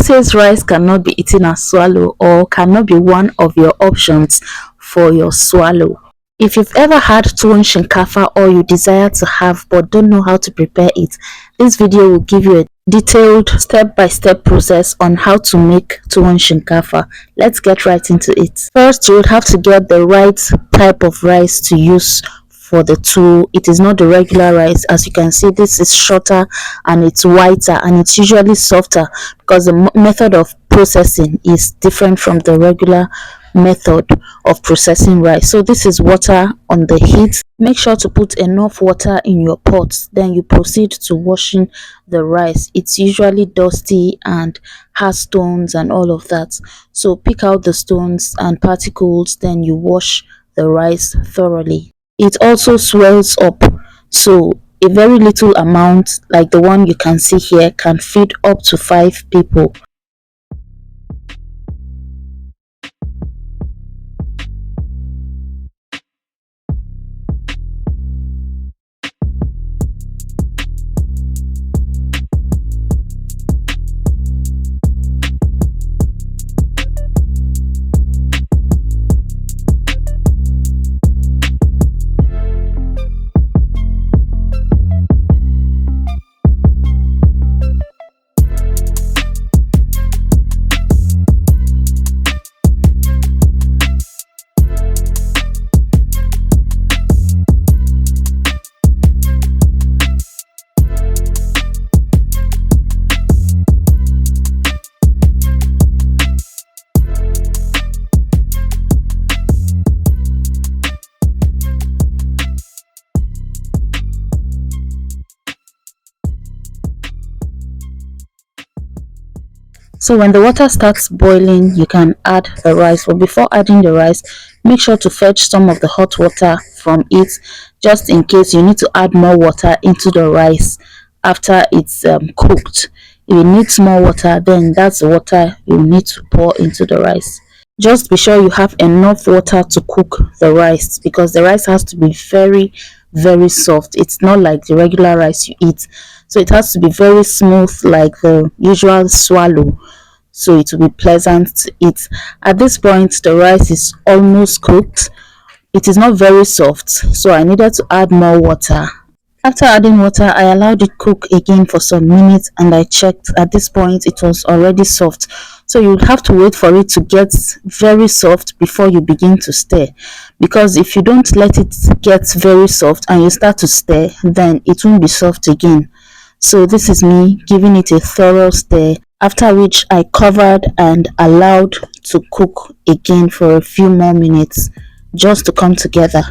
says rice cannot be eaten as swallow or cannot be one of your options for your swallow. If you've ever had Tuwon Shinkafa or you desire to have but don't know how to prepare it, this video will give you a detailed step-by-step process on how to make Tuwon Shinkafa. Let's get right into it. First, you would have to get the right type of rice to use for the tuwo. It is not the regular rice. As you can see, this is shorter and it's whiter and it's usually softer because the method of processing is different from the regular method of processing rice. So this is water on the heat. Make sure to put enough water in your pot, then you proceed to washing the rice. It's usually dusty and has stones and all of that, so pick out the stones and particles, then you wash the rice thoroughly. It also swells up, so a very little amount like the one you can see here can feed up to 5 people. So when the water starts boiling, you can add the rice, but before adding the rice, make sure to fetch some of the hot water from it, just in case you need to add more water into the rice after it's cooked. If it needs more water, then that's the water you need to pour into the rice. Just be sure you have enough water to cook the rice, because the rice has to be very soft. It's not like the regular rice you eat, so it has to be very smooth like the usual swallow, so it will be pleasant to eat. At this point, the rice is almost cooked. It is not very soft, so I needed to add more water. After adding water, I allowed it cook again for some minutes, and I checked. At this point, it was already soft. So you would have to wait for it to get very soft before you begin to stir, because if you don't let it get very soft and you start to stir, then it won't be soft again. So this is me giving it a thorough stir, after which I covered and allowed to cook again for a few more minutes just to come together.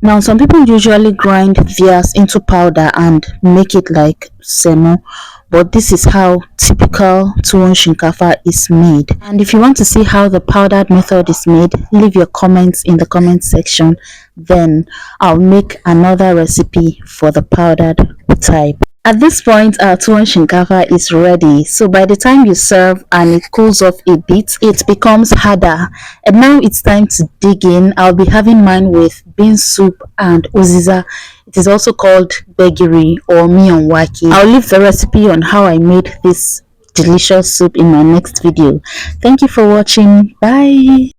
Now, some people usually grind theirs into powder and make it like semo, but this is how typical Tuwon Shinkafa is made. And if you want to see how the powdered method is made, leave your comments in the comment section. Then I'll make another recipe for the powdered type. At this point, our Tuwon Shinkafa is ready. So by the time you serve and it cools off a bit, it becomes harder. And now it's time to dig in. I'll be having mine with bean soup and uziza. It is also called begiri or miyan wake. I'll leave the recipe on how I made this delicious soup in my next video. Thank you for watching. Bye.